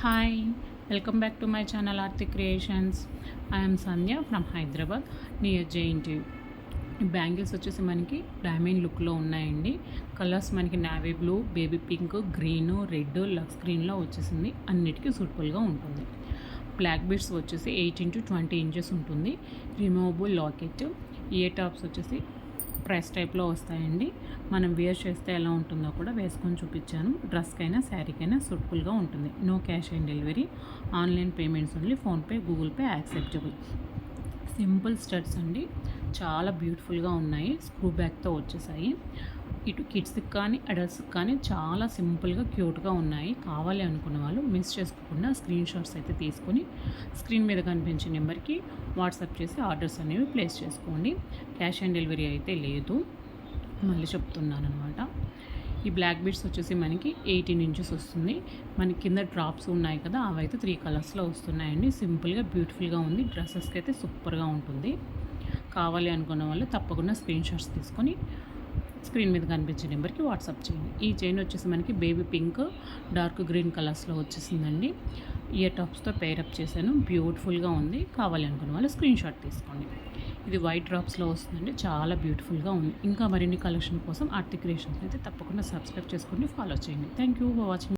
Hi, welcome back to my channel Aarti creations. I'm Sandhya from Hyderabad near JNTU. ఈ bangles వచ్చేసి మనకి diamond లుక్లో ఉన్నాయండి. కలర్స్ మనకి navy blue, baby pink, green, red, లక్స్ గ్రీన్లో వచ్చేసింది. అన్నిటికీ సూటబుల్గా ఉంటుంది. బ్లాక్ బీడ్స్ వచ్చేసి 8 x 20 ఇంచెస్ ఉంటుంది. Removable locket. ఇయర్ టాప్స్ వచ్చేసి ప్రెస్ టైప్లో వస్తాయండి. మనం వేర్ చేస్తే ఎలా ఉంటుందో కూడా వేసుకొని చూపించాను. డ్రెస్కైనా శారీకైనా సూటబుల్గా ఉంటుంది. No cash on delivery, online payments only. PhonePe, Google Pay acceptable. Simple studs అండి, చాలా బ్యూటిఫుల్గా ఉన్నాయి. స్క్రూ బ్యాక్తో వచ్చేసాయి. ఇటు కిడ్స్కి కానీ అడల్ట్స్కి కానీ చాలా సింపుల్గా క్యూట్గా ఉన్నాయి. కావాలి అనుకున్న వాళ్ళు మిస్ చేసుకోకుండా స్క్రీన్ షాట్స్ అయితే తీసుకొని స్క్రీన్ మీద కనిపించే నెంబర్కి వాట్సాప్ చేసి ఆర్డర్స్ అనేవి ప్లేస్ చేసుకోండి. క్యాష్ ఆన్ డెలివరీ అయితే లేదు, మళ్ళీ చెప్తున్నాను అనమాట. ఈ బ్లాక్ బీడ్స్ వచ్చేసి మనకి 18 ఇంచెస్ వస్తుంది. మనకి కింద డ్రాప్స్ ఉన్నాయి కదా, అవైతే 3 కలర్స్లో వస్తున్నాయండి. సింపుల్గా బ్యూటిఫుల్గా ఉంది. డ్రెస్సెస్కి అయితే సూపర్గా ఉంటుంది. కావాలి అనుకున్న వాళ్ళు తప్పకుండా స్క్రీన్ షాట్స్ తీసుకొని స్క్రీన్ మీద కనిపించే నెంబర్కి వాట్సాప్ చేయండి. ఈ చైన్ వచ్చేసి మనకి బేబీ పింక్, డార్క్ గ్రీన్ కలర్స్లో వచ్చేసిందండి. ఇయర్ టాప్స్తో పేరప్ చేశాను. బ్యూటిఫుల్గా ఉంది. కావాలి అనుకున్న వాళ్ళు స్క్రీన్ షాట్ తీసుకోండి. ఇది వైట్ డ్రాప్స్లో వస్తుందండి. చాలా బ్యూటిఫుల్గా ఉంది. ఇంకా మరిన్ని కలెక్షన్ కోసం ఆర్తి క్రియేషన్స్ అయితే తప్పకుండా సబ్స్క్రైబ్ చేసుకోండి, ఫాలో చేయండి. Thank you for watching.